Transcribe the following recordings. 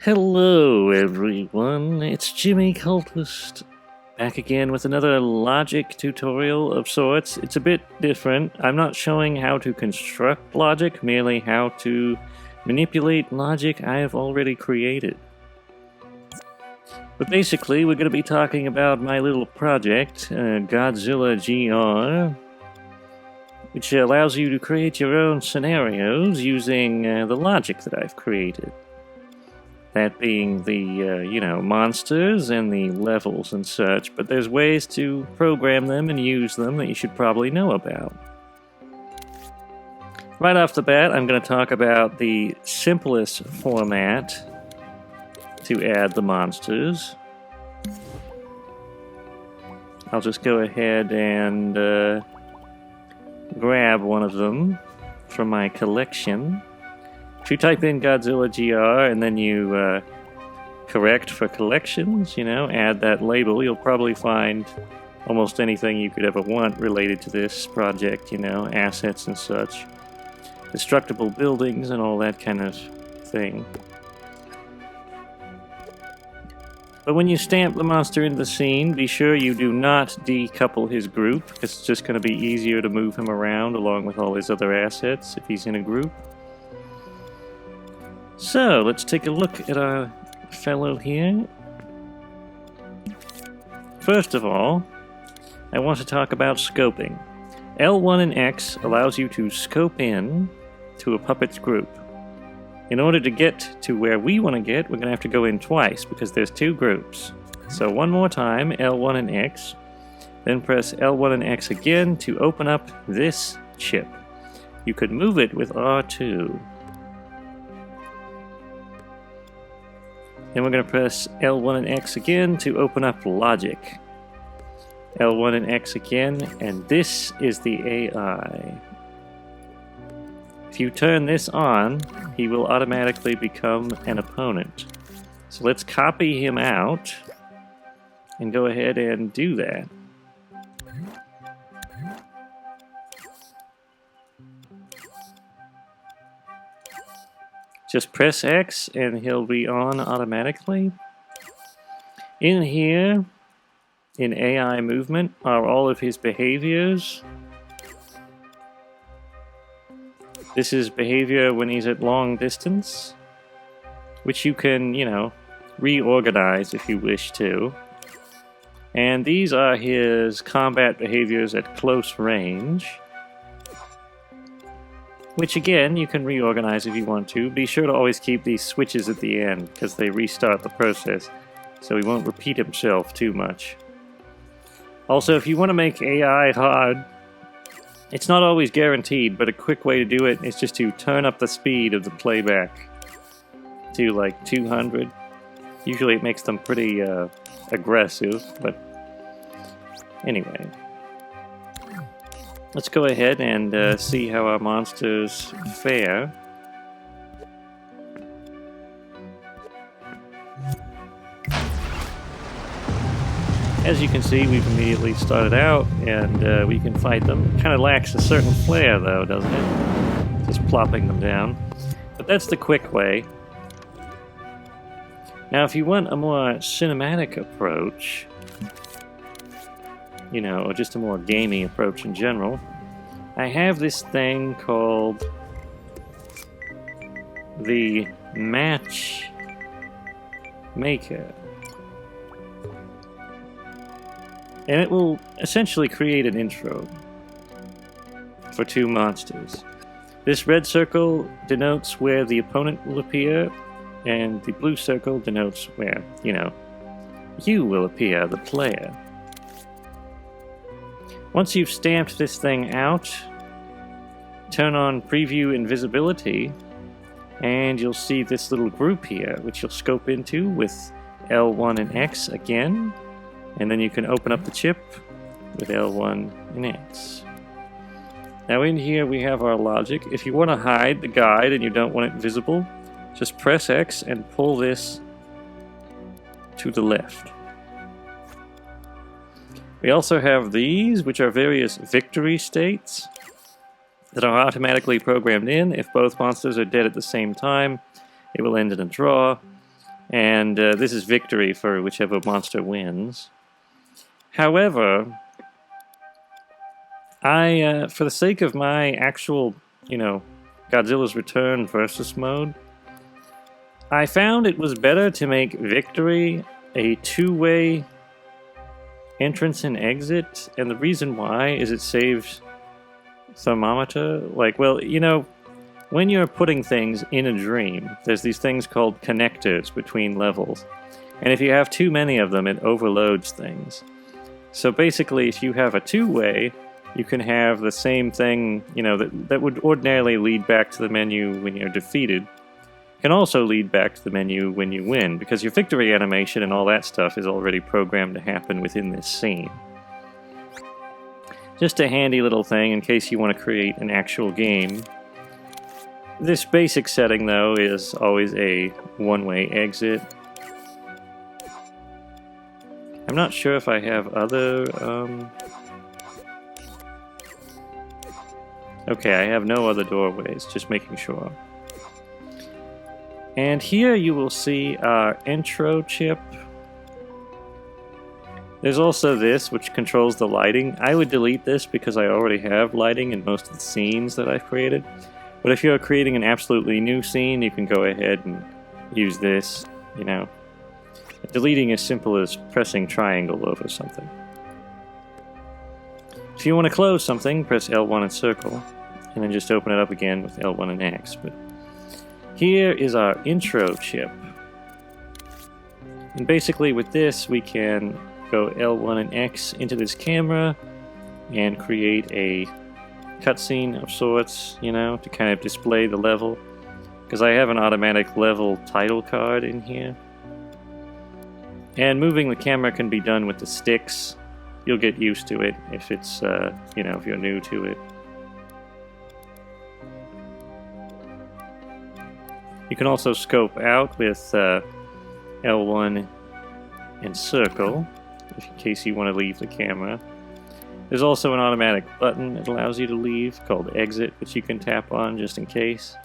Hello everyone, it's Jimmy Cultist, back again with another logic tutorial of sorts. It's a bit different. I'm not showing how to construct logic, merely how to manipulate logic I have already created. But basically, we're going to be talking about my little project, Godzilla GR, which allows you to create your own scenarios using the logic that I've created. That being the, monsters and the levels and such, but there's ways to program them and use them that you should probably know about. Right off the bat, I'm going to talk about the simplest format to add the monsters. I'll just go ahead and grab one of them from my collection. If you type in Godzilla GR and then you correct for collections, add that label, you'll probably find almost anything you could ever want related to this project, assets and such. Destructible buildings and all that kind of thing. But when you stamp the monster into the scene, be sure you do not decouple his group, because it's just going to be easier to move him around along with all his other assets if he's in a group. So, let's take a look at our fellow here. First of all, I want to talk about scoping. L1 and X allows you to scope in to a puppet's group. In order to get to where we want to get, we're going to have to go in twice, because there's two groups. So one more time, L1 and X, then press L1 and X again to open up this chip. You could move it with R2. Then we're going to press L1 and X again to open up logic. L1 and X again, and this is the AI. If you turn this on, he will automatically become an opponent. So let's copy him out and go ahead and do that. Just press X and he'll be on automatically. In here, in AI movement, are all of his behaviors. This is behavior when he's at long distance, which you can, reorganize if you wish to. And these are his combat behaviors at close range, which again, you can reorganize if you want to. Be sure to always keep these switches at the end, because they restart the process, so he won't repeat himself too much. Also, if you want to make AI hard, it's not always guaranteed, but a quick way to do it is just to turn up the speed of the playback to like 200. Usually it makes them pretty aggressive, but anyway. Let's go ahead and see how our monsters fare. As you can see, we've immediately started out, and we can fight them. Kind of lacks a certain flair, though, doesn't it? Just plopping them down. But that's the quick way. Now, if you want a more cinematic approach, or just a more gamey approach in general, I have this thing called the Match Maker. And it will essentially create an intro for two monsters. This red circle denotes where the opponent will appear, and the blue circle denotes where, you will appear, the player. Once you've stamped this thing out, turn on Preview Invisibility, and you'll see this little group here, which you'll scope into with L1 and X again. And then you can open up the chip with L1 and X. Now in here we have our logic. If you want to hide the guide and you don't want it visible, just press X and pull this to the left. We also have these, which are various victory states that are automatically programmed in. If both monsters are dead at the same time, it will end in a draw. And this is victory for whichever monster wins. However, for the sake of my actual, Godzilla's Return versus mode, I found it was better to make victory a two-way entrance and exit, and the reason why is it saves thermometer. When you're putting things in a dream, there's these things called connectors between levels, and if you have too many of them, it overloads things. So basically, if you have a two-way, you can have the same thing, that would ordinarily lead back to the menu when you're defeated, can also lead back to the menu when you win, because your victory animation and all that stuff is already programmed to happen within this scene. Just a handy little thing in case you want to create an actual game. This basic setting, though, is always a one-way exit. I'm not sure if I have other... Okay, I have no other doorways, just making sure. And here you will see our intro chip. There's also this, which controls the lighting. I would delete this because I already have lighting in most of the scenes that I've created. But if you're creating an absolutely new scene, you can go ahead and use this, Deleting as simple as pressing triangle over something. If you want to close something, press L1 and circle, and then just open it up again with L1 and X. But here is our intro chip. And basically with this, we can go L1 and X into this camera and create a cutscene of sorts, to kind of display the level. Because I have an automatic level title card in here. And moving the camera can be done with the sticks. You'll get used to it if it's, if you're new to it. You can also scope out with L1 and circle, in case you want to leave the camera. There's also an automatic button that allows you to leave, called exit, which you can tap on just in case.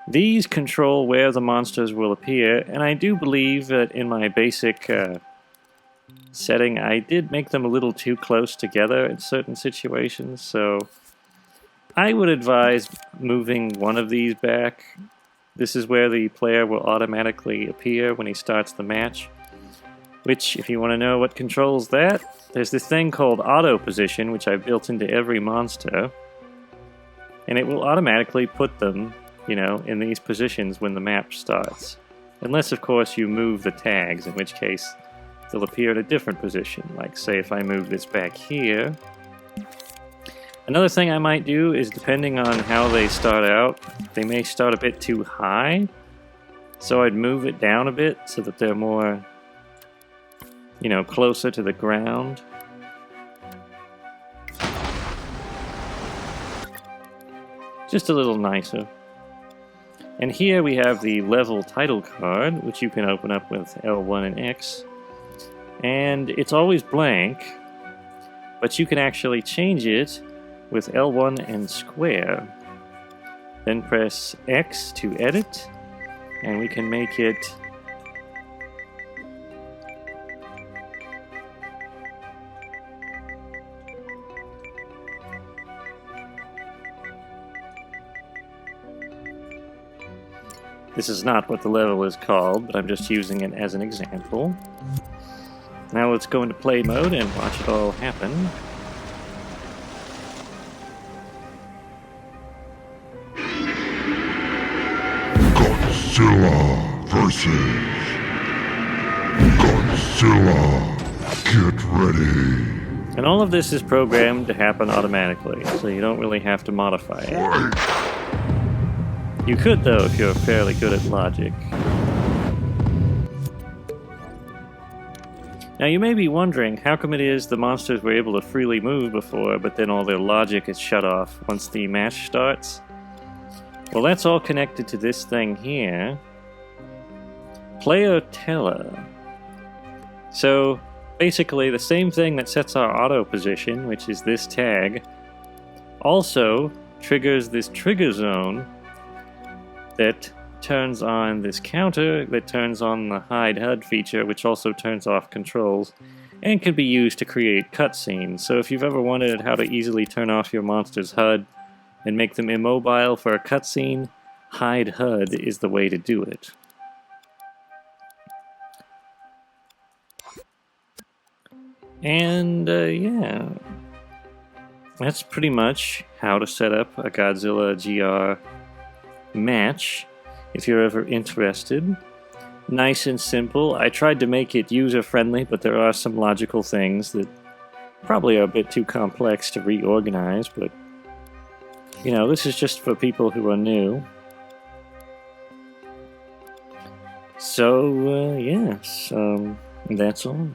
These control where the monsters will appear, and I do believe that in my basic setting, I did make them a little too close together in certain situations, so I would advise moving one of these back. This is where the player will automatically appear when he starts the match, which, if you want to know what controls that, there's this thing called auto position, which I've built into every monster, and it will automatically put them, in these positions when the map starts. Unless, of course, you move the tags, in which case they'll appear at a different position. Like, say, if I move this back here. Another thing I might do is, depending on how they start out, they may start a bit too high, so I'd move it down a bit so that they're more, closer to the ground. Just a little nicer. And here we have the level title card, which you can open up with L1 and X. And it's always blank, but you can actually change it with L1 and square. Then press X to edit, and we can make it This is not what the level is called, but I'm just using it as an example. Now let's go into play mode and watch it all happen. Godzilla versus Godzilla. Get ready. And all of this is programmed to happen automatically, so you don't really have to modify it. Fight. You could, though, if you're fairly good at logic. Now you may be wondering how come it is the monsters were able to freely move before, but then all their logic is shut off once the match starts? Well, that's all connected to this thing here. Player Teller. So, basically the same thing that sets our auto position, which is this tag, also triggers this trigger zone that turns on this counter that turns on the hide HUD feature, which also turns off controls, and can be used to create cutscenes. So if you've ever wondered how to easily turn off your monster's HUD and make them immobile for a cutscene, hide HUD is the way to do it. And yeah, that's pretty much how to set up a Godzilla GR match if you're ever interested. Nice and simple. I tried to make it user-friendly, but there are some logical things that probably are a bit too complex to reorganize, but you know, this is just for people who are new. So, yes, that's all.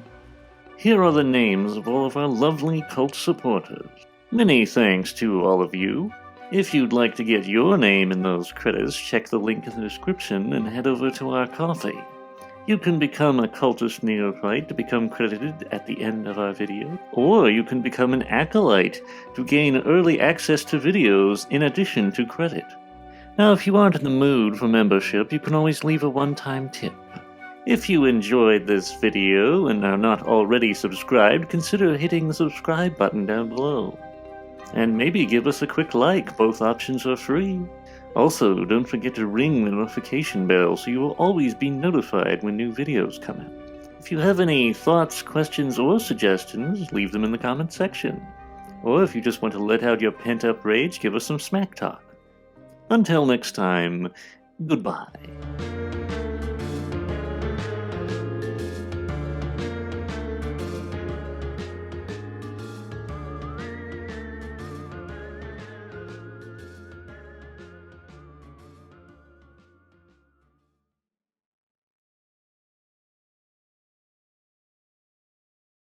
Here are the names of all of our lovely cult supporters. Many thanks to all of you. If you'd like to get your name in those credits, check the link in the description and head over to our Ko-fi. You can become a cultist neophyte to become credited at the end of our video, or you can become an acolyte to gain early access to videos in addition to credit. Now, if you aren't in the mood for membership, you can always leave a one-time tip. If you enjoyed this video and are not already subscribed, consider hitting the subscribe button down below. And maybe give us a quick like, both options are free. Also, don't forget to ring the notification bell so you will always be notified when new videos come out. If you have any thoughts, questions, or suggestions, leave them in the comment section. Or if you just want to let out your pent-up rage, give us some smack talk. Until next time, goodbye.